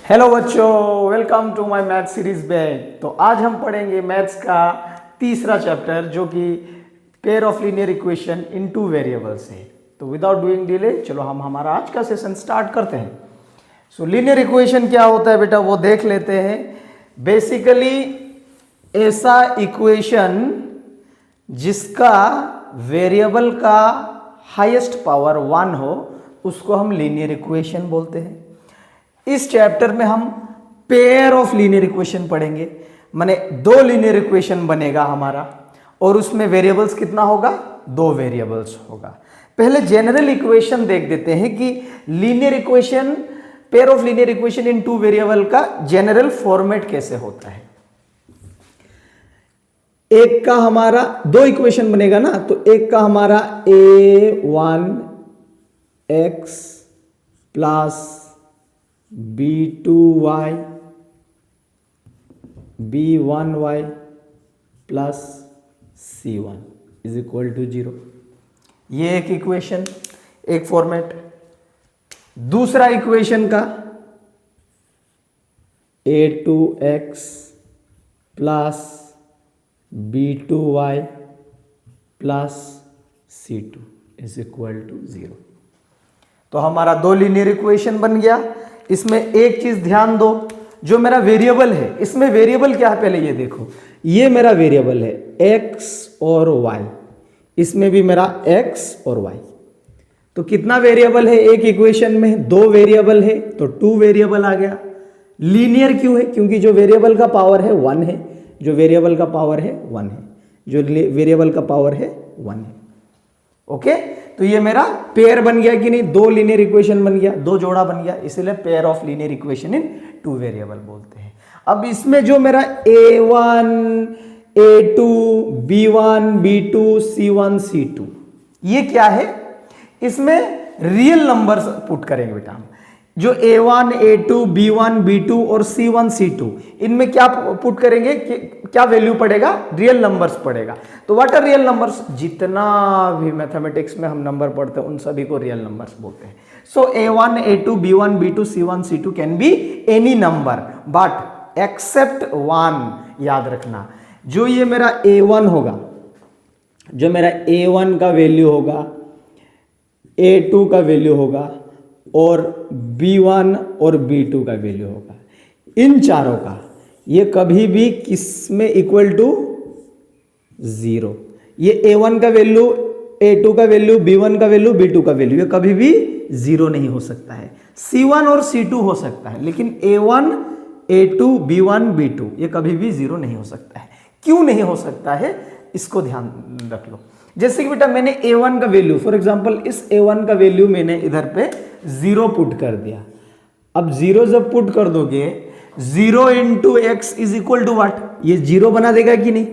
Hello बच्चों, welcome to my math series batch. तो आज हम पढ़ेंगे मैथ्स का तीसरा चैप्टर जो कि pair of linear equation in two variables है। तो विदाउट डूइंग डिले चलो हम हमारा आज का सेशन स्टार्ट करते हैं। सो लीनियर इक्वेशन क्या होता है बेटा वो देख लेते हैं। बेसिकली ऐसा इक्वेशन जिसका वेरिएबल का हाईएस्ट पावर 1 हो उसको हम लीनियर इक्वेशन बोलते हैं। इस चैप्टर में हम पेयर ऑफ लीनियर इक्वेशन पढ़ेंगे, माने दो लीनियर इक्वेशन बनेगा हमारा और उसमें वेरिएबल्स कितना होगा, दो वेरिएबल्स होगा। पहले जनरल इक्वेशन देख देते हैं कि linear equation, pair of linear equation in two variable का जनरल फॉर्मेट कैसे होता है। एक का हमारा दो इक्वेशन बनेगा ना, तो एक का हमारा a1x plus b2y b1y plus c1 is equal to 0। ये एक इक्वेशन, एक फॉर्मेट। दूसरा इक्वेशन का a2x plus b2y plus c2 is equal to 0। तो हमारा दो लीनियर इक्वेशन बन गया। इसमें एक चीज ध्यान दो, जो मेरा वेरिएबल है, इसमें वेरिएबल क्या है पहले ये देखो। ये मेरा वेरिएबल है x और y, इसमें भी मेरा x और y। तो कितना वेरिएबल है एक इक्वेशन में, दो वेरिएबल है तो 2 वेरिएबल आ गया। लीनियर क्यों है, क्योंकि जो वेरिएबल का पावर है 1 है, जो वेरिएबल का पावर है 1 है, जो वेरिएबल का पावर है 1 है। ओके, तो ये मेरा पेयर बन गया कि नहीं, दो लीनियर इक्वेशन बन गया, दो जोड़ा बन गया, इसीलिए pair of linear equation in two variable बोलते हैं। अब इसमें जो मेरा a1 a2 b1 b2 c1 c2 ये क्या है, इसमें रियल नंबर्स पुट करेंगे बेटा हम। जो a1 a2 b1 b2 और c1 c2 इनमें क्या पुट करेंगे, क्या वैल्यू पड़ेगा, रियल नंबर्स पड़ेगा। तो व्हाट आर रियल नंबर्स, जितना भी मैथमेटिक्स में हम नंबर पढ़ते हैं उन सभी को रियल नंबर्स बोलते हैं। So a1 a2 b1 b2 c1 c2 can be any number but except 1। याद रखना, जो ये मेरा a1 होगा, जो मेरा a1 का वैल्यू होगा, a2 का वैल्यू होगा और b1 और b2 का वैल्यू होगा, इन चारों का ये कभी भी किस में इक्वल टू 0। ये a1 का वैल्यू, a2 का वैल्यू, b1 का वैल्यू, b2 का वैल्यू, ये कभी भी 0 नहीं हो सकता है। c1 और c2 हो सकता है, लेकिन a1 a2 b1 b2 ये कभी भी 0 नहीं हो सकता है। क्यों नहीं हो सकता है, इसको ध्यान रख लो। जैसे कि बेटा मैंने a1 का वैल्यू, फॉर एग्जांपल इस a1 का वैल्यू मैंने इधर पे 0 पुट कर दिया। अब 0 जब पुट कर दोगे, 0 into x is equal to what, ये 0 बना देगा कि नहीं।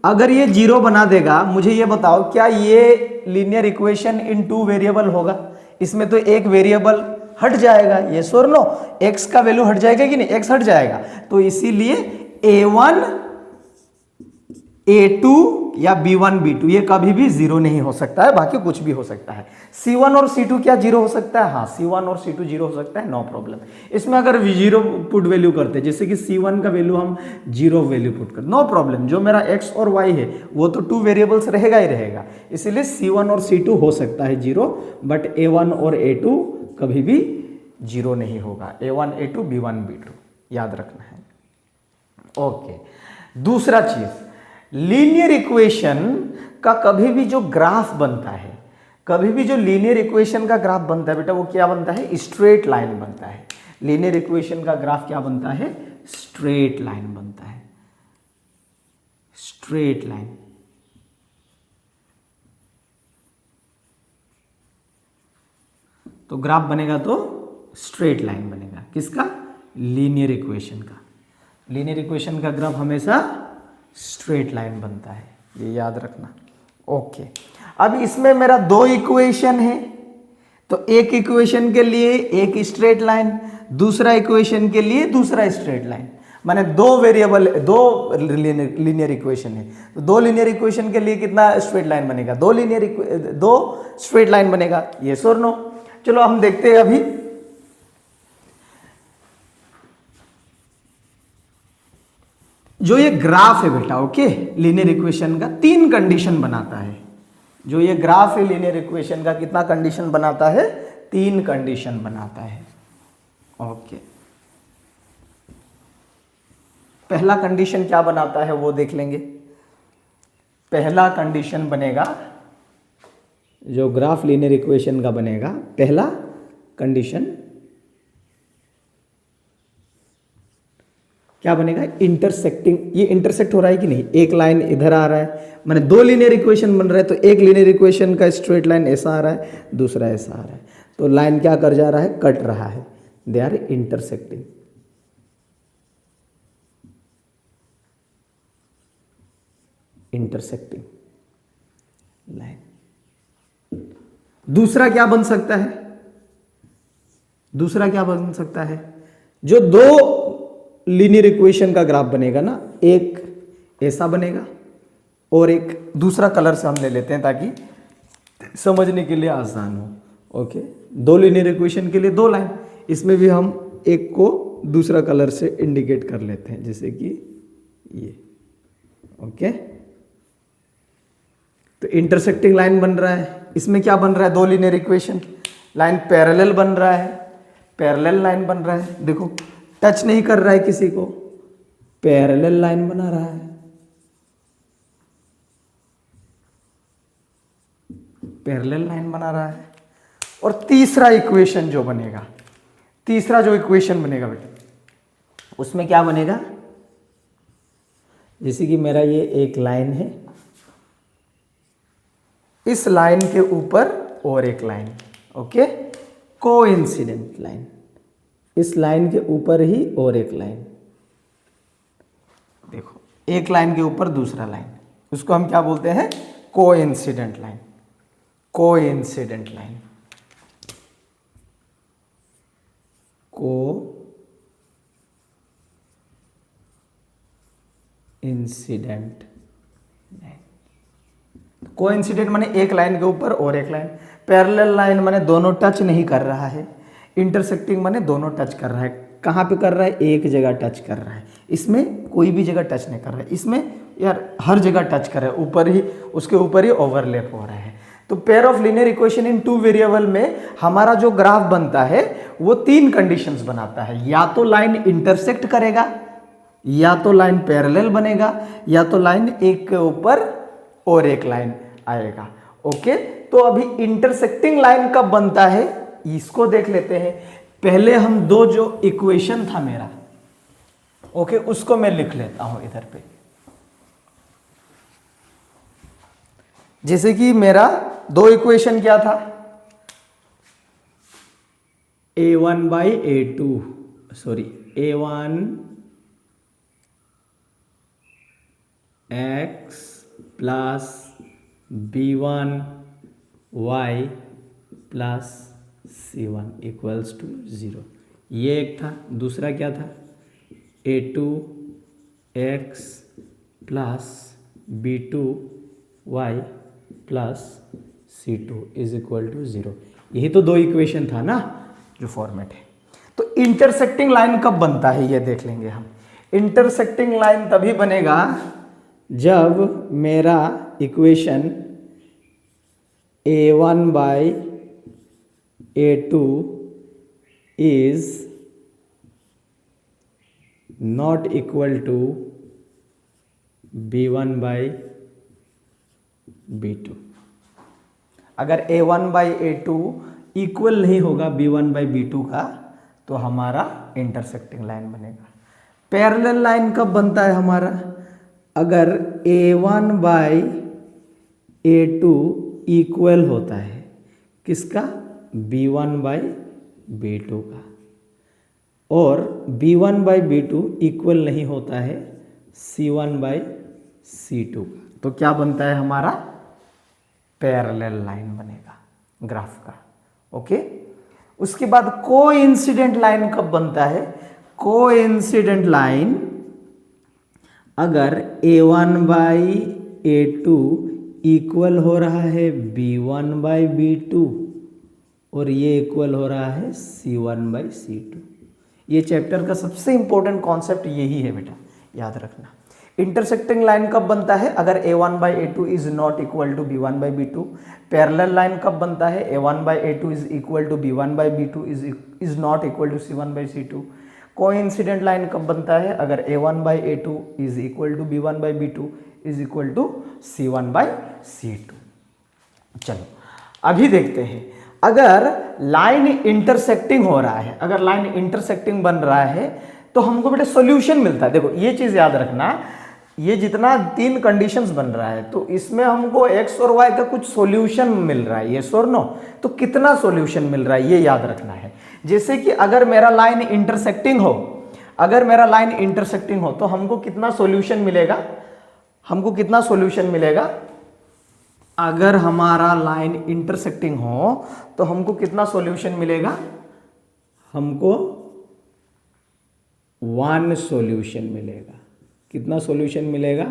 अगर ये 0 बना देगा, मुझे ये बताओ क्या ये linear equation in two variable होगा। इसमें तो एक वेरिएबल हट जाएगा, ये और नो, एक्स का वैल्यू हट जाएगा कि नहीं, एक्स हट जाएगा। तो इसीलिए a1 a2 या b1 b2 ये कभी भी 0 नहीं हो सकता है, बाकी कुछ भी हो सकता है। c1 और c2 क्या 0 हो सकता है, हाँ c1 और c2 0 हो सकता है, नो प्रॉब्लम। इसमें अगर 0 पुट वैल्यू करते, जैसे कि c1 का वैल्यू हम 0 वैल्यू पुट कर, नो प्रॉब्लम। जो मेरा x और y है वो तो 2 वेरिएबल्स रहेगा ही रहेगा, इसीलिए c1 और c2 हो सकता है 0, बट a1 और a2 कभी भी 0 नहीं होगा। a1 a2 b1 b2 याद रखना है। ओके, दूसरा चीज, लीनियर इक्वेशन का कभी भी जो ग्राफ बनता है, कभी भी जो लीनियर इक्वेशन का ग्राफ बनता है बेटा वो क्या बनता है, स्ट्रेट लाइन बनता है। लीनियर इक्वेशन का ग्राफ क्या बनता है, स्ट्रेट लाइन बनता है, स्ट्रेट लाइन। तो ग्राफ बनेगा तो स्ट्रेट लाइन बनेगा, किसका, लीनियर इक्वेशन का। लीनियर इक्वेशन का ग्राफ हमेशा स्ट्रेट लाइन बनता है, ये याद रखना। ओके, अब इसमें मेरा दो इक्वेशन है, तो एक इक्वेशन के लिए एक स्ट्रेट लाइन, दूसरा इक्वेशन के लिए दूसरा स्ट्रेट लाइन, माने दो वेरिएबल, दो लीनियर इक्वेशन है। तो दो लीनियर इक्वेशन के लिए कितना स्ट्रेट लाइन बनेगा, दो स्ट्रेट लाइन बनेगा, यस और नो। चलो हम देखते हैं अभी जो ये ग्राफ है बेटा, ओके, लीनियर इक्वेशन का 3 कंडीशन बनाता है। जो ये ग्राफ है लीनियर इक्वेशन का कितना कंडीशन बनाता है? 3 कंडीशन बनाता है। ओके, पहला कंडीशन क्या बनाता है वो देख लेंगे। पहला कंडीशन बनेगा, जो ग्राफ लीनियर इक्वेशन का बनेगा, पहला कंडीशन क्या बनेगा? इंटरसेक्टिंग। ये इंटरसेक्ट हो रहा है कि नहीं? एक लाइन इधर आ रहा है, माने 2 लीनियर इक्वेशन बन रहा है, तो एक लीनियर इक्वेशन का स्ट्रेट लाइन ऐसा आ रहा है, दूसरा ऐसा आ रहा है, तो लाइन क्या कर जा रहा है? कट रहा है। They are intersecting. Intersecting line. दूसरा क्या बन सकता है? दूसरा क्या बन सकता है? जो 2 लीनियर इक्वेशन का ग्राफ बनेगा ना, एक ऐसा बनेगा और एक दूसरा कलर से हम ले लेते हैं ताकि समझने के लिए आसान हो। ओके, 2 लीनियर इक्वेशन के लिए 2 लाइन, इसमें भी हम एक को दूसरा कलर से इंडिकेट कर लेते हैं, जैसे कि ये। ओके, तो इंटरसेक्टिंग लाइन बन रहा है। इसमें क्या बन रहा है? 2 लीनियर इक्वेशन, लाइन पैरेलल बन रहा है, पैरेलल लाइन बन रहा है। देखो, टच नहीं कर रहा है किसी को, पैरेलल लाइन बना रहा है, पैरेलल लाइन बना रहा है। और तीसरा इक्वेशन जो बनेगा, तीसरा जो इक्वेशन बनेगा बेटा, उसमें क्या बनेगा? जैसे कि मेरा ये एक लाइन है, इस लाइन के ऊपर और एक लाइन, ओके, कोइंसिडेंट लाइन। इस लाइन के ऊपर ही और एक लाइन, देखो, एक लाइन के ऊपर दूसरा लाइन, उसको हम क्या बोलते हैं? Coincident line. Coincident line, coincident line. Coincident माने एक लाइन के ऊपर और एक लाइन, पैरेलल लाइन माने दोनों टच नहीं कर रहा है, इंटरसेक्टिंग माने दोनों टच कर रहा है। कहाँ पे कर रहा है? एक जगह टच कर रहा है। इसमें कोई भी जगह टच नहीं कर रहा है, इसमें यार हर जगह टच कर रहा है, ऊपर ही, उसके ऊपर ही ओवरलैप हो रहा है। तो pair of linear equation in 2 variable में हमारा जो ग्राफ बनता है वो 3 कंडीशंस बनाता है। या तो लाइन इंटरसेक्ट करेगा, या तो लाइन पैरेलल बनेगा, या तो लाइन एक के ऊपर और एक लाइन आएगा। ओके, तो अभी इंटरसेक्टिंग लाइन कब बनता है इसको देख लेते हैं। पहले हम 2 जो इक्वेशन था मेरा, ओके, उसको मैं लिख लेता हूं इधर पे। जैसे कि मेरा 2 इक्वेशन क्या था? a1 by a2, sorry, a1 x plus b1 y plus c1 equals to 0। ये एक था। दूसरा क्या था? a2 x plus b2 y plus c2 is equal to 0। यही तो 2 इक्वेशन था ना जो फॉर्मेट है। तो इंटरसेक्टिंग लाइन कब बनता है ये देख लेंगे हम। इंटरसेक्टिंग लाइन तभी बनेगा जब मेरा equation a1 by a2 is not equal to b1 by b2। अगर a1 बाई a2 इक्वल नहीं होगा b1 बाई b2 का तो हमारा इंटरसेक्टिंग लाइन बनेगा। पैरेलल लाइन कब बनता है हमारा? अगर a1 बाई a2 इक्वल होता है किसका? b1 बाई b2 का। और b1 बाई b2 इक्वल नहीं होता है c1 बाई c2 का। तो क्या बनता है हमारा? पैरेलल लाइन बनेगा ग्राफ का। ओके, उसके बाद कोइंसिडेंट लाइन कब बनता है? कोइंसिडेंट लाइन अगर a1 बाई a2 इक्वल हो रहा है b1 बाई b2 और ये इक्वल हो रहा है c1 बाई c2। ये चैप्टर का सबसे इंपॉर्टेंट कॉन्सेप्ट यही है बेटा, याद रखना। इंटरसेक्टिंग लाइन कब बनता है? अगर a1 by a2 is not equal to b1 by b2। Parallel line कब बनता है? a1 by a2 is equal to b1 by b2 is not equal to c1 by c2। Coincident line कब बनता है? अगर a1 by a2 is equal to b1 by b2 is equal to c1 by c2। चलो अभी देखते हैं, अगर line intersecting हो रहा है, अगर लाइन इंटरसेक्टिंग बन रहा है तो हमको बेटा सॉल्यूशन मिलता है। देखो ये चीज याद रखना, ये जितना तीन कंडीशंस बन रहा है तो इसमें हमको x और y का कुछ सॉल्यूशन मिल रहा है, यस और नो। तो कितना सॉल्यूशन मिल रहा है ये याद रखना है। जैसे कि अगर मेरा लाइन इंटरसेक्टिंग हो, अगर मेरा लाइन इंटरसेक्टिंग हो तो हमको कितना सॉल्यूशन मिलेगा? हमको कितना सॉल्यूशन मिलेगा? अगर हमारा लाइन इंटरसेक्टिंग हो तो हमको कितना सॉल्यूशन मिलेगा? हमको 1 सॉल्यूशन मिलेगा। कितना सॉल्यूशन मिलेगा?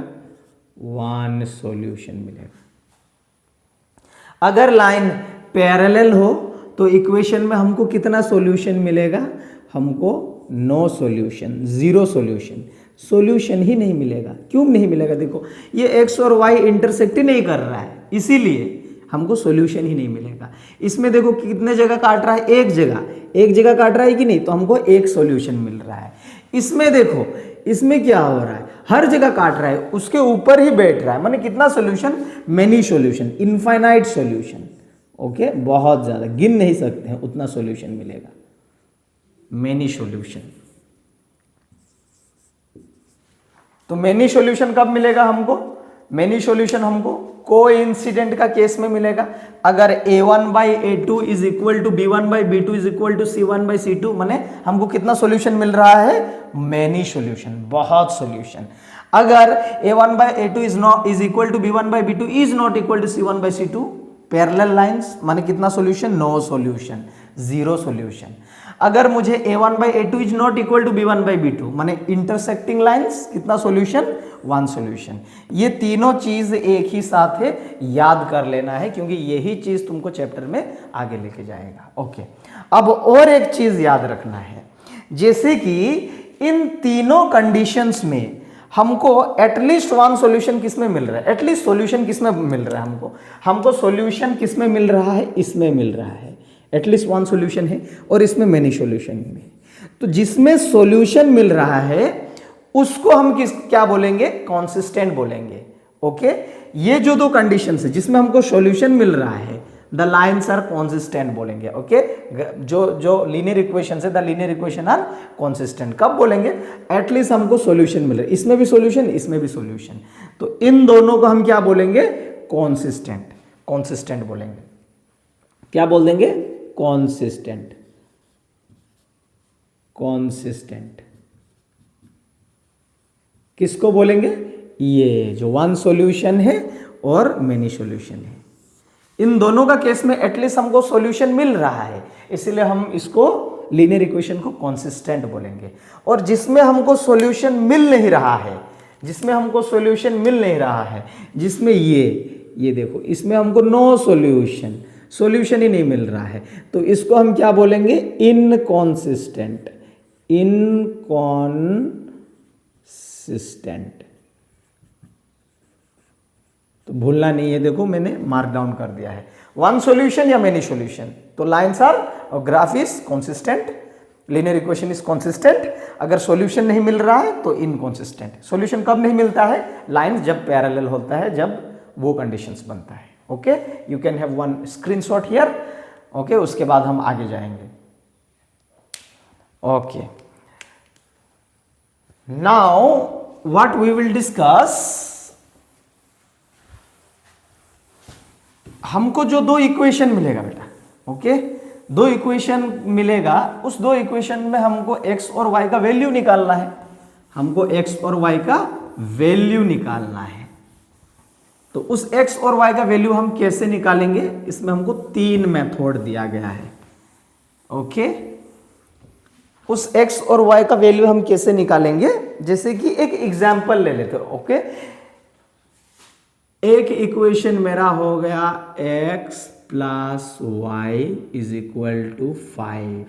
1 सॉल्यूशन मिलेगा। अगर लाइन पैरेलल हो तो इक्वेशन में हमको कितना सॉल्यूशन मिलेगा? हमको नो सॉल्यूशन, 0 सॉल्यूशन, सॉल्यूशन ही नहीं मिलेगा। क्यों नहीं मिलेगा? देखो ये x और y इंटरसेक्ट ही नहीं कर रहा है, इसीलिए हमको सॉल्यूशन ही नहीं मिलेगा। इसमें देखो कितने जगह काट रहा है? एक जगह काट रहा है कि नहीं, तो हमको एक सॉल्यूशन मिल रहा है। इसमें देखो इसमें क्या हो रहा है? हर जगह काट रहा है, उसके ऊपर ही बैठ रहा है, माने कितना solution? Many solution, infinite solution. Okay, बहुत ज्यादा, गिन नहीं सकते हैं उतना सॉल्यूशन मिलेगा, मेनी सॉल्यूशन। तो मेनी सॉल्यूशन कब मिलेगा हमको? मेनी सॉल्यूशन हमको कोइंसिडेंट का केस में मिलेगा। अगर a1 by a2 is equal to b1 by b2 is equal to c1 by c2, माने हमको कितना सॉल्यूशन मिल रहा है? मेनी सॉल्यूशन, बहुत सॉल्यूशन। अगर a1 by a2 is equal to b1 by b2 is not equal to c1 by c2, parallel lines, माने कितना सॉल्यूशन? No solution, 0 solution. अगर मुझे a1 by a2 is not equal to b1 by b2, माने intersecting lines, कितना solution? 1 solution. ये तीनों चीज एक ही साथ है, याद कर लेना है, क्योंकि यही चीज तुमको चैप्टर में आगे लेके जाएगा। ओके, अब और एक चीज याद रखना है, जैसे कि इन तीनों कंडीशंस में हमको एटलीस्ट 1 सॉल्यूशन किसमें मिल रहा है? एटलीस्ट सॉल्यूशन किसमें मिल रहा है? हमको सॉल्यूशन किसमें मिल रहा है? इसमें मिल रहा है, एटलीस्ट 1 सॉल्यूशन है, और इसमें मेनी सॉल्यूशन में। तो जिसमें सॉल्यूशन मिल रहा है उसको हम क्या बोलेंगे? कंसिस्टेंट बोलेंगे। ओके, ये जो दो कंडीशंस है जिसमें हमको सॉल्यूशन मिल रहा है, द लाइन्स आर कंसिस्टेंट बोलेंगे। ओके, जो लीनियर इक्वेशन है, the linear equation are consistent. कब बोलेंगे? एटलीस्ट हमको सॉल्यूशन मिल रहा है, इसमें भी सॉल्यूशन, इसमें भी सॉल्यूशन, तो इन दोनों को हम क्या बोलेंगे? कंसिस्टेंट, कंसिस्टेंट बोलेंगे। क्या बोल देंगे? Consistent, consistent. किसको बोलेंगे? ये जो 1 सॉल्यूशन है और मेनी सॉल्यूशन है, इन दोनों का केस में एटलीस्ट हमको सॉल्यूशन मिल रहा है, इसलिए हम इसको लीनियर इक्वेशन को कंसिस्टेंट बोलेंगे। और जिसमें हमको सॉल्यूशन मिल नहीं रहा है, जिसमें हमको सॉल्यूशन मिल नहीं रहा है, जिसमें ये देखो, इसमें हमको नो सॉल्यूशन, सॉल्यूशन ही नहीं मिल रहा है, तो इसको हम क्या बोलेंगे? Inconsistent, inconsistent. तो भूलना नहीं है, देखो मैंने मार्क डाउन कर दिया है, 1 सॉल्यूशन या मेनी सॉल्यूशन। तो लाइन्स आर और graph is consistent, linear equation is consistent. अगर सॉल्यूशन नहीं मिल रहा है तो इनकंसिस्टेंट। सॉल्यूशन कब नहीं मिलता है? लाइन्स जब पैरेलल होता है, जब वो कंडीशंस बनता है। Okay, you can have 1 screenshot here. Okay, उसके बाद हम आगे जाएंगे। Okay, now what we will discuss, हमको जो 2 इक्वेशन मिलेगा बेटा, ओके, 2 इक्वेशन मिलेगा, उस 2 इक्वेशन में हमको x और y का वैल्यू निकालना है, हमको x और y का वैल्यू निकालना है। तो उस x और y का वैल्यू हम कैसे निकालेंगे? इसमें हमको 3 मेथड दिया गया है। ओके, उस x और y का वैल्यू हम कैसे निकालेंगे? जैसे कि एक एग्जांपल ले लेते हो। ओके, एक इक्वेशन मेरा हो गया x plus y is equal to 5।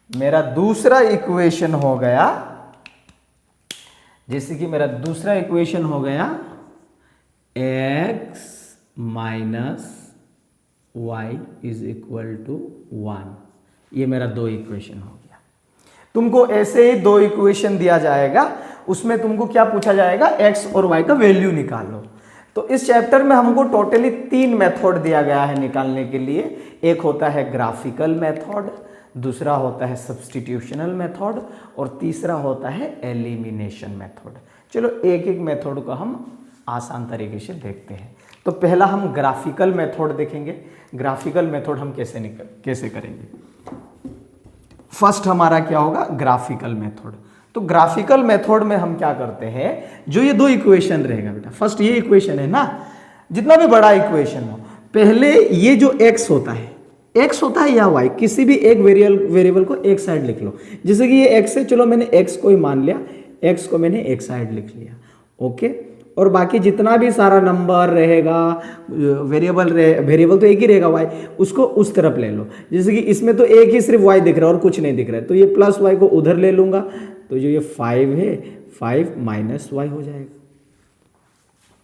मेरा दूसरा इक्वेशन हो गया जैसे कि मेरा दूसरा इक्वेशन हो गया x minus y is equal to 1। ये मेरा दो इक्वेशन हो गया। तुमको ऐसे ही दो इक्वेशन दिया जाएगा, उसमें तुमको क्या पूछा जाएगा, x और y का वैल्यू निकालो। तो इस चैप्टर में हमको टोटली 3 मेथड दिया गया है निकालने के लिए। एक होता है ग्राफिकल मेथड, दूसरा होता है सब्स्टिट्यूशनल मेथड और तीसरा होता है एलिमिनेशन मेथड। चलो एक एक मेथड को हम आसान तरीके से देखते हैं। तो पहला हम ग्राफिकल मेथड देखेंगे। ग्राफिकल मेथड हम कैसे करेंगे। फर्स्ट हमारा क्या होगा, ग्राफिकल मेथड। तो ग्राफिकल मेथड में हम क्या करते हैं, जो ये दो इक्वेशन रहेगा बेटा, फर्स्ट ये इक्वेशन है ना, जितना भी बड़ा इक्वेशन हो, पहले ये जो x होता है या y, किसी भी एक वेरिएबल को एक साइड लिख लो। जैसे कि ये x है, चलो मैंने x को ही मान लिया, x को मैंने एक साइड लिख लिया, ओके। और बाकी जितना भी सारा नंबर रहेगा, वेरिएबल तो एक ही रहेगा y, उसको उस तरफ ले लो। जैसे कि इसमें तो एक ही सिर्फ y दिख रहा है और कुछ नहीं दिख रहा है, तो ये प्लस y को उधर ले लूंगा, तो जो ये 5 है 5 माइनस y हो जाएगा,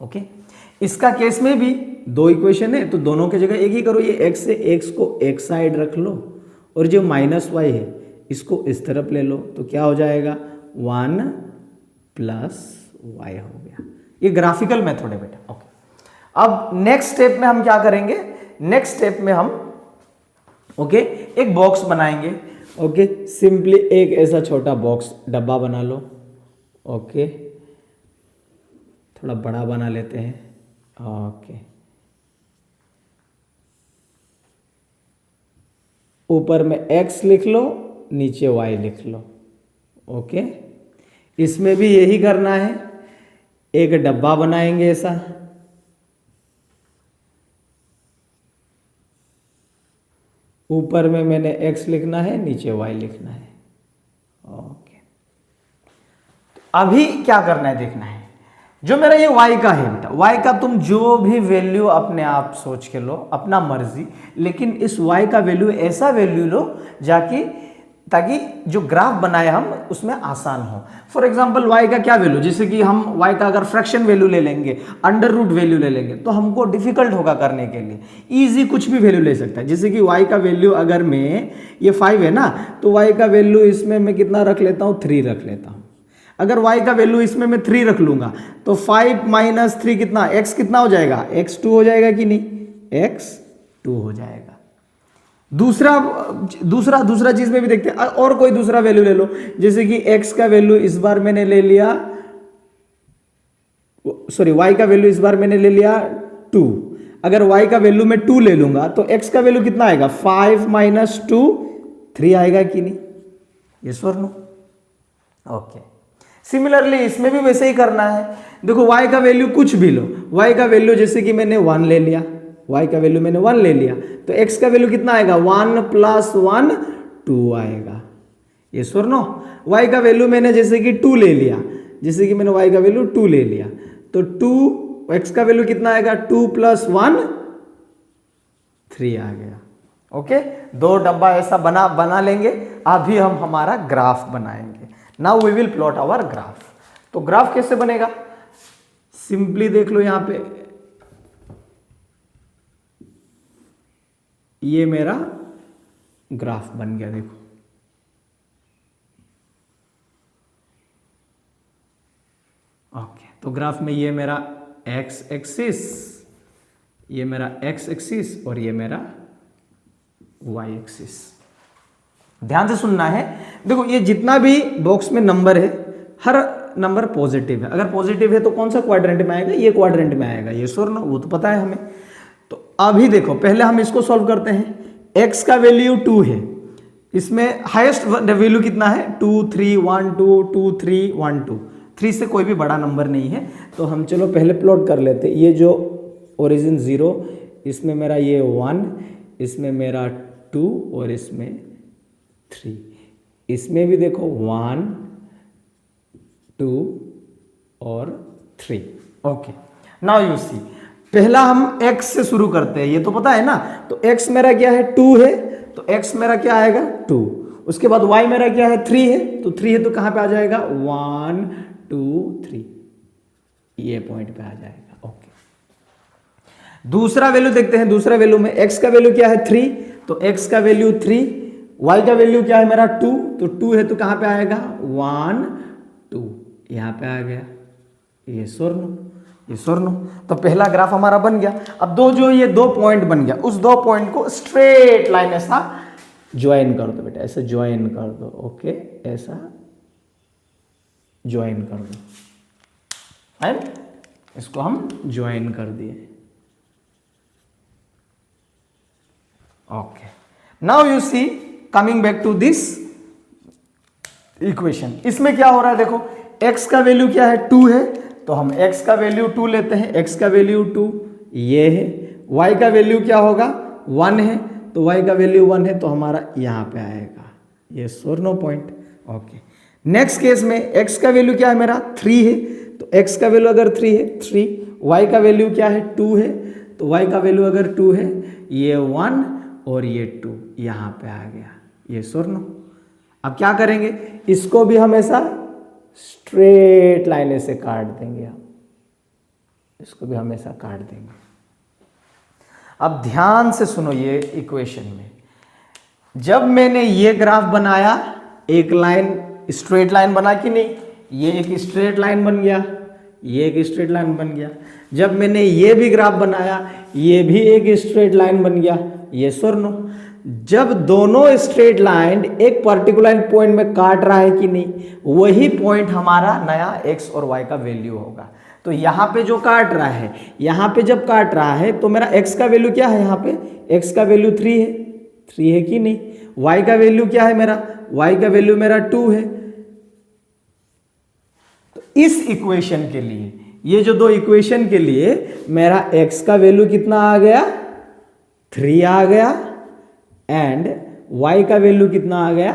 ओके। इसका केस में भी दो इक्वेशन है, तो दोनों की जगह एक ही करो। ये x है, x को एक साइड रख लो और जो माइनस y है इसको इस तरफ ले लो, तो क्या हो जाएगा 1 प्लस y हो गया। ये ग्राफिकल मेथड है बेटा, ओके। अब नेक्स्ट स्टेप में हम क्या करेंगे, नेक्स्ट स्टेप में हम ओके एक बॉक्स बनाएंगे, ओके। सिंपली एक ऐसा छोटा बॉक्स डब्बा बना लो, ओके। थोड़ा बड़ा बना लेते हैं, ओके। ऊपर में x लिख लो, नीचे y लिख लो, ओके। इसमें भी यही करना है, एक डब्बा बनाएंगे ऐसा, ऊपर में मैंने x लिखना है, नीचे y लिखना है, ओके। अभी क्या करना है देखना है, जो मेरा ये y का है बेटा, y का तुम जो भी वैल्यू अपने आप सोच के लो, अपना मर्जी, लेकिन इस y का वैल्यू ऐसा वैल्यू लो जाकि ताकि जो ग्राफ बनाए हम उसमें आसान हो। फॉर एग्जांपल y का क्या वैल्यू, जैसे कि हम y का अगर फ्रैक्शन वैल्यू ले लेंगे, अंडर रूट वैल्यू ले लेंगे, तो हमको डिफिकल्ट होगा करने के लिए। इजी कुछ भी वैल्यू ले सकता है, जैसे कि y का वैल्यू अगर मैं ये 5 है ना, तो y का वैल्यू इसमें मैं कितना रख लेता हूँ, 3 रख लेता हूँ। अगर y का वैल्यू इसमें मैं 3 रख लूंगा तो 5 माइनस 3 कितना, x कितना हो जाएगा, x2 हो जाएगा कि नहीं, x2 हो जाएगा। दूसरा चीज में भी देखते हैं, और कोई दूसरा वैल्यू ले लो, जैसे कि x का वैल्यू इस बार मैंने ले लिया, सॉरी y का वैल्यू इस बार मैंने ले लिया 2। अगर y का वैल्यू मैं 2 ले लूंगा तो x का वैल्यू कितना आएगा, 5 माइनस 2 3 आएगा कि नहीं, यस और नो, ओके। सिमिलरली इसमें भी वैसे ही करना है। देखो y का वैल्यू कुछ भी लो, y का वैल्यू जैसे कि मैंने 1 ले लिया, y का वैल्यू मैंने 1 ले लिया, तो x का वैल्यू कितना आएगा, 1 प्लस 1 2 आएगा, यस और नो। y का वैल्यू मैंने जैसे कि 2 ले लिया, जैसे कि मैंने y का वैल्यू 2 ले लिया, तो 2 x का वैल्यू कितना आएगा, 2 प्लस 1 3 आ गया, ओके। दो डब्बा ऐसा बना लेंगे। अभी हम हमारा ग्राफ बनाएंगे। Now we will plot our graph. तो ग्राफ कैसे बनेगा, सिंपली देख लो, यहां पे ये मेरा ग्राफ बन गया, देखो, ओके। तो ग्राफ में ये मेरा x एक्सिस, ये मेरा x एक्सिस और ये मेरा y एक्सिस। ध्यान से सुनना है, देखो ये जितना भी बॉक्स में नंबर है, हर नंबर पॉजिटिव है। अगर पॉजिटिव है तो कौन सा क्वाड्रेंट में आएगा, ये क्वाड्रेंट में आएगा, ये और नो, वो तो पता है हमें। तो अभी देखो पहले हम इसको सॉल्व करते हैं। x का वैल्यू 2 है, इसमें हाईएस्ट वैल्यू कितना है, 2 3 1 2 2 3 1 2, 3 से कोई भी बड़ा नंबर नहीं है। तो हम चलो पहले प्लॉट कर लेते हैं। ये जो ओरिजिन 0, इसमें मेरा ये 1, इसमें मेरा 2 और इसमें 3, इसमें भी देखो 1 2 और 3, ओके। नाउ यू सी, पहला हम x से शुरू करते हैं, ये तो पता है ना। तो x मेरा क्या है, 2 है, तो x मेरा क्या आएगा 2। उसके बाद y मेरा क्या है, 3 है, तो 3 है तो कहां पे आ जाएगा, 1 2 3, ये पॉइंट पे आ जाएगा। ओके, दूसरा वैल्यू देखते हैं। दूसरा वैल्यू में x का वैल्यू क्या है 3, तो x का वैल्यू 3, y का वैल्यू क्या है मेरा 2, तो 2 है तो कहां पे आएगा 1 2, यहां पे आ गया। ये स्वर्ण। तो पहला ग्राफ हमारा बन गया। अब ये दो पॉइंट बन गया, उस दो पॉइंट को स्ट्रेट लाइन ऐसा ज्वाइन कर दो बेटा, ऐसे ज्वाइन कर दो। ओके, ऐसा ज्वाइन कर दो, फाइन, इसको हम ज्वाइन कर दिए। Okay, now you see, coming back to this equation, इसमें क्या हो रहा है देखो, x का वैल्यू क्या है 2 है, तो हम x का वैल्यू 2 लेते हैं, x का वैल्यू 2 ये है, y का वैल्यू क्या होगा 1 है, तो y का वैल्यू 1 है तो हमारा यहां पे आएगा ये स्वर्ण पॉइंट। ओके, नेक्स्ट केस में x का वैल्यू क्या है मेरा 3 है, तो x का वैल्यू अगर 3 है 3, y का वैल्यू क्या है 2 है, तो y का वैल्यू अगर 2 है, ये 1 और ये 2 यहां पे आ गया, ये स्वर्ण। अब क्या करेंगे, इसको भी हम ऐसा स्ट्रेट लाइन से काट देंगे, हम इसको भी हम ऐसा काट देंगे। अब ध्यान से सुनो, ये इक्वेशन में जब मैंने ये ग्राफ बनाया, एक लाइन स्ट्रेट लाइन बना कि नहीं, ये एक स्ट्रेट लाइन बन गया, ये एक स्ट्रेट लाइन बन गया। जब मैंने ये भी ग्राफ बनाया, ये भी एक स्ट्रेट लाइन बन गया, ये स्वर्ण। जब दोनों स्ट्रेट लाइन एक पर्टिकुलर पॉइंट में काट रहा है कि नहीं, वही पॉइंट हमारा नया x और y का वैल्यू होगा। तो यहाँ पे जो काट रहा है, यहाँ पे जब काट रहा है तो मेरा x का वैल्यू क्या है, यहाँ पे x का वैल्यू 3 है कि नहीं, y का वैल्यू क्या है मेरा, y का वैल्यू मेरा 2 है। तो इस इक्वेशन के लिए, ये जो दो इक्वेशन के लिए मेरा x का वैल्यू कितना आ गया 3 आ गया, एंड y का वैल्यू कितना आ गया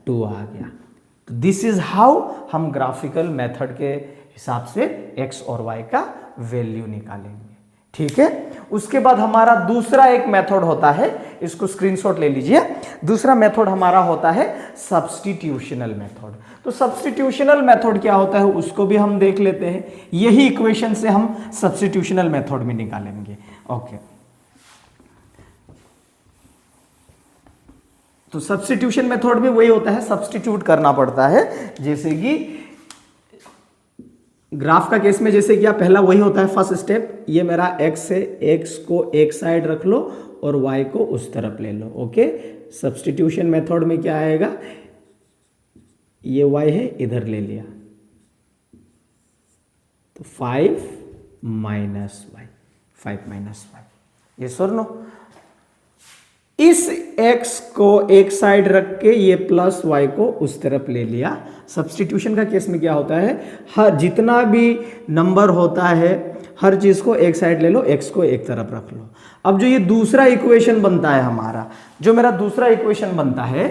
2 आ गया। तो दिस इज हाउ हम ग्राफिकल मेथड के हिसाब से x और y का वैल्यू निकालेंगे। ठीक है, उसके बाद हमारा दूसरा एक मेथड होता है, इसको स्क्रीनशॉट ले लीजिए। दूसरा मेथड हमारा होता है सब्स्टिट्यूशनल मेथड। तो सब्स्टिट्यूशनल मेथड क्या होता है उसको भी हम देख लेते हैं। यही इक्वेशन से हम सब्स्टिट्यूशनल मेथड में निकालेंगे। ओके, तो सब्स्टिट्यूशन मेथड में वही होता है, सब्स्टिट्यूट करना पड़ता है। जैसे कि ग्राफ का केस में जैसे कि पहला वही होता है, फर्स्ट स्टेप, ये मेरा x है, x को एक साइड रख लो और y को उस तरफ ले लो। ओके, सब्स्टिट्यूशन मेथड में क्या आएगा, ये y है, इधर ले लिया, तो 5 माइनस y, ये स्वर्ण। इस x को एक साइड रख के ये प्लस y को उस तरफ ले लिया। सब्स्टिट्यूशन का केस में क्या होता है, हर जितना भी नंबर होता है हर चीज को एक साइड ले लो, x को एक तरफ रख लो। अब जो ये दूसरा इक्वेशन बनता है हमारा, जो मेरा दूसरा इक्वेशन बनता है,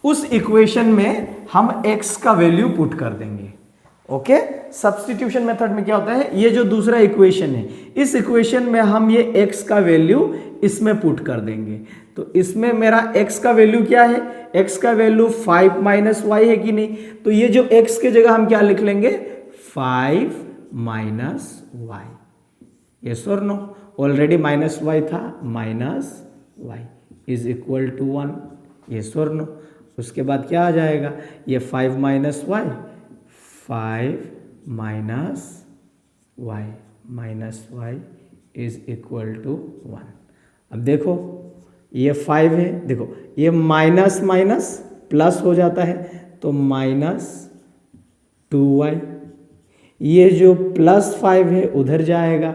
उस इक्वेशन में हम x का वैल्यू पुट कर देंगे। ओके, सब्स्टिट्यूशन मेथड में क्या होता है, ये जो दूसरा इक्वेशन है, इस इक्वेशन में हम ये x का वैल्यू इसमें पुट कर देंगे। तो इसमें मेरा x का वैल्यू क्या है, x का वैल्यू 5 माइनस y है कि नहीं, तो ये जो x के जगह हम क्या लिख लेंगे 5 माइनस y, ये स्वर्ण, ऑलरेडी माइनस y था, minus y is equal to 1, ये स्वर्ण। उसके बाद क्या आ जाएगा, ये 5 minus y, 5 minus y is equal to 1। अब देखो ये 5 है, देखो ये माइनस माइनस प्लस हो जाता है, तो माइनस 2y, ये जो प्लस 5 है उधर जाएगा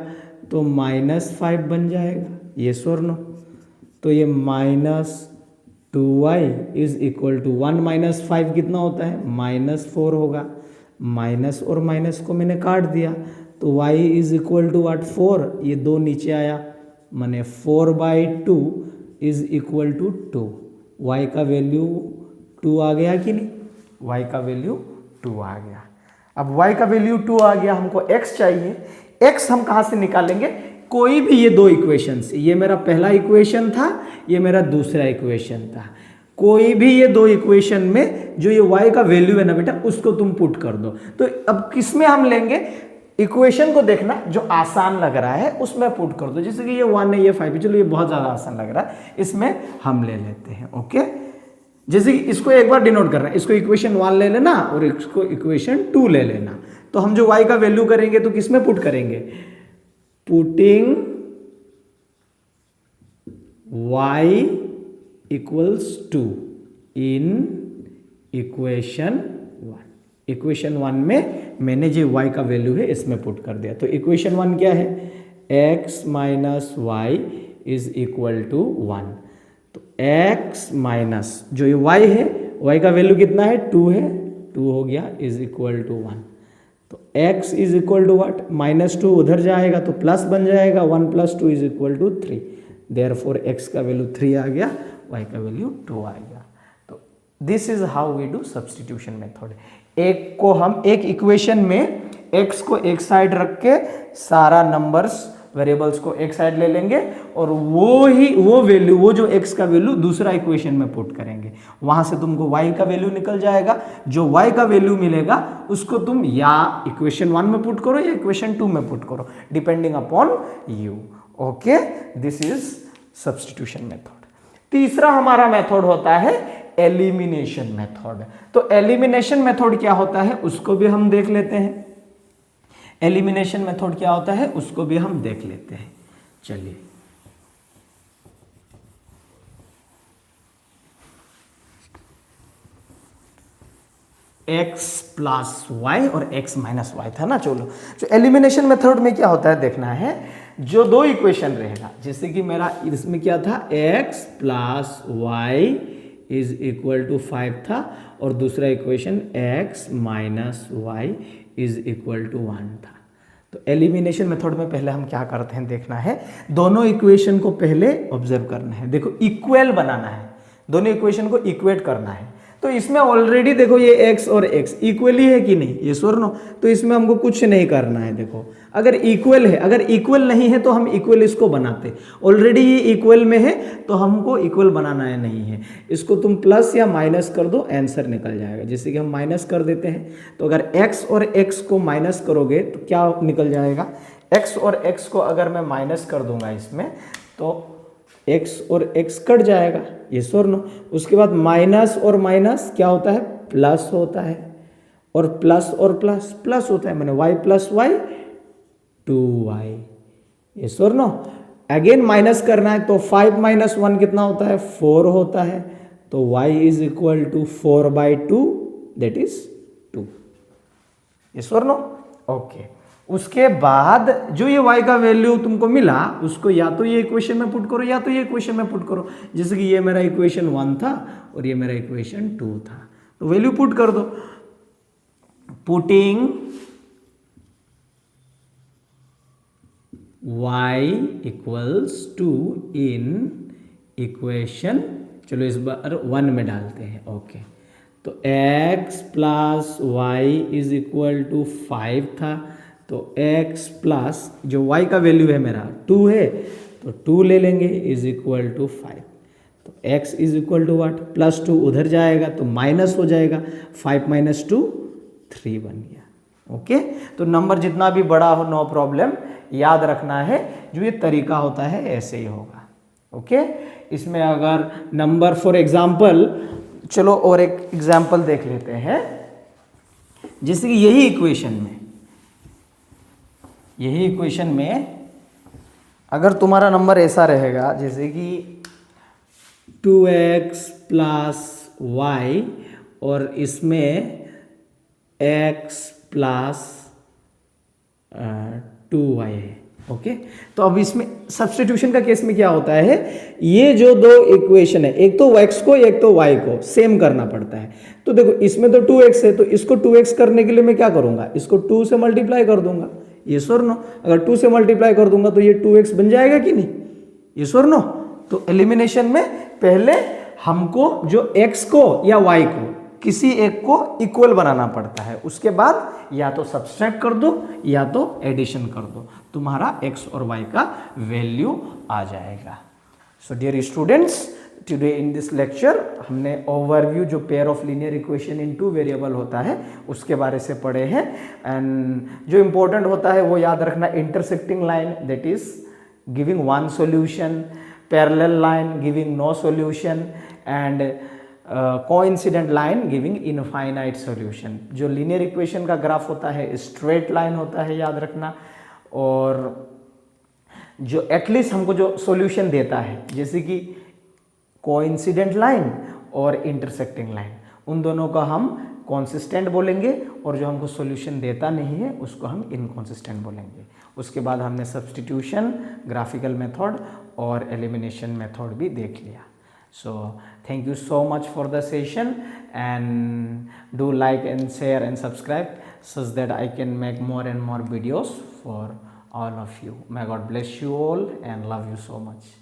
तो माइनस 5 बन जाएगा, ये स्वर्ण। तो ये minus 2y is equal to 1 minus 5 कितना होता है, माइनस 4 होगा। माइनस और माइनस को मैंने काट दिया, तो y इज इक्वल टू वाट 4, ये 2 नीचे आया, माने 4/2 इज इक्वल टू 2। y का वैल्यू 2 आ गया कि नहीं, y का वैल्यू 2 आ गया। अब y का वैल्यू 2 आ गया, हमको x चाहिए। x हम कहाँ से निकालेंगे, कोई भी ये दो इक्वेशन से, ये मेरा पहला इक्वेशन था, ये मेरा दूसरा इक्वेशन था, कोई भी ये दो इक्वेशन में जो ये y का वैल्यू है ना बेटा, उसको तुम पुट कर दो। तो अब किसमें हम लेंगे, इक्वेशन को देखना जो आसान लग रहा है उसमें पुट कर दो। जैसे कि ये 1 है, ये 5 है, चलो ये बहुत ज्यादा आसान लग रहा है, इसमें हम ले लेते हैं। ओके, जैसे कि इसको एक बार डिनोट करना है, इसको इक्वेशन 1 ले लेना और इसको इक्वेशन 2 ले लेना। तो हम जो y का वैल्यू करेंगे तो किसमें पुट करेंगे, putting y equals to in equation 1। Equation 1 में मैंने जो y का वैल्यू है इसमें पुट कर दिया। तो इक्वेशन 1 क्या है, x minus y is equal to 1। तो x माइनस जो ये y है, y का वैल्यू कितना है, 2 है, 2 हो गया, इज इक्वल टू 1। तो x is equal to what, -2 उधर जाएगा तो प्लस बन जाएगा, 1 + 2 is equal to 3। Therefore x का वैल्यू 3 आ गया, y का वैल्यू 2 आ गया। तो this is how we do substitution method. एक को हम एक इक्वेशन में x को एक साइड रख के सारा नंबर्स वेरिएबल्स को एक साइड ले लेंगे और वो वैल्यू, वो जो x का वैल्यू दूसरा इक्वेशन में पुट करेंगे, वहां से तुमको y का वैल्यू निकल जाएगा। जो y का वैल्यू मिलेगा उसको तुम या इक्वेशन 1 में पुट करो या इक्वेशन 2 में पुट करो, depending upon you. Okay, this is substitution method. तीसरा हमारा मेथड होता है एलिमिनेशन मेथड। तो एलिमिनेशन मेथड क्या होता है उसको भी हम देख लेते हैं। एलिमिनेशन मेथड क्या होता है उसको भी हम देख लेते हैं। चलिए, x प्लस वाई और x माइनस वाई था ना। चलो, जो एलिमिनेशन मेथड में क्या होता है देखना है। जो दो इक्वेशन रहेगा, जैसे कि मेरा इसमें क्या था, x plus y is equal to 5 था और दूसरा equation x minus y is equal to 1 था। तो एलिमिनेशन मेथड में पहले हम क्या करते हैं देखना है, दोनों इक्वेशन को पहले ऑब्जर्व करना है। देखो, इक्वल बनाना है, दोनों इक्वेशन को इक्वेट करना है। तो इसमें ऑलरेडी देखो ये x और x इक्वली है कि नहीं, ये और नो, तो इसमें हमको कुछ नहीं करना है। देखो, अगर इक्वल है, अगर इक्वल नहीं है तो हम इक्वल इसको बनाते, ऑलरेडी ये इक्वल में है तो हमको इक्वल बनाना है नहीं है। इसको तुम प्लस या माइनस कर दो, आंसर निकल जाएगा। जैसे कि हम माइनस कर देते हैं, तो अगर x और x को माइनस करोगे तो क्या निकल जाएगा, x और x को अगर मैं माइनस कर दूंगा इसमें तो x और x कट जाएगा, ये और नो। उसके बाद माइनस और माइनस क्या होता है, प्लस होता है, और प्लस और प्लस प्लस होता है, मैंने y प्लस वाई 2y, ये और नो। अगेन माइनस करना है तो 5 माइनस 1 कितना होता है, 4 होता है। तो y is equal to 4/2 that is 2, ये और नो। ओके, उसके बाद जो ये y का वैल्यू तुमको मिला उसको या तो ये इक्वेशन में पुट करो या तो ये इक्वेशन में पुट करो। जैसे कि ये मेरा इक्वेशन 1 था और ये मेरा इक्वेशन 2 था, तो वैल्यू पुट कर दो। Putting y equals to in equation, चलो इस बार 1 में डालते हैं। ओके, तो x plus y is equal to 5 था, तो x प्लस जो y का वैल्यू है मेरा 2 है तो 2 ले लेंगे इज इक्वल टू 5। तो x is equal to what, +2 उधर जाएगा तो माइनस हो जाएगा, 5 माइनस 2 3 बन गया। ओके, तो नंबर जितना भी बड़ा हो नो प्रॉब्लम, याद रखना है जो ये तरीका होता है ऐसे ही होगा। ओके, इसमें अगर नंबर फॉर एग्जाम्पल, चलो और एक एग्जाम्पल देख लेते हैं। जैसे कि यही इक्वेशन में अगर तुम्हारा नंबर ऐसा रहेगा, जैसे कि 2x प्लस वाई और इसमें x प्लस 2y है। ओके, तो अब इसमें सब्स्टिट्यूशन का केस में क्या होता है, ये जो दो इक्वेशन है, एक तो x को एक तो y को सेम करना पड़ता है। तो देखो, इसमें तो 2x है तो इसको 2x करने के लिए मैं क्या करूंगा, इसको 2 से मल्टीप्लाई कर दूंगा, ये और नो। अगर 2 से मल्टीप्लाई कर दूंगा तो ये 2x बन जाएगा कि नहीं, ये और नो। तो एलिमिनेशन में पहले हमको जो x को या y को किसी एक को इक्वल बनाना पड़ता है, उसके बाद या तो सब्सट्रैक्ट कर दो या तो एडिशन कर दो, तुम्हारा x और y का वैल्यू आ जाएगा। So dear students, today in this lecture हमने ओवरव्यू जो pair of linear equation in two variable होता है उसके बारे से पढ़े हैं। एंड जो इंपॉर्टेंट होता है वो याद रखना, intersecting line that is giving one solution, parallel line giving no solution and coincident line giving infinite solution. जो लीनियर इक्वेशन का ग्राफ होता है स्ट्रेट लाइन होता है, याद रखना। और जो एटलीस्ट हमको जो सॉल्यूशन देता है जैसे कि कोइंसिडेंट लाइन और इंटरसेक्टिंग लाइन, उन दोनों का हम कॉन्सिस्टेंट बोलेंगे और जो हमको सॉल्यूशन देता नहीं है उसको हम इनकॉन्सिस्टेंट बोलेंगे। उसके बाद हमने सब्स्टिट्यूशन, ग्राफिकल मेथड और एलिमिनेशन मेथड भी देख लिया। So thank you so much for the session and do like and share and subscribe such that I can make more and more videos for all of you. May God bless you all and love you so much.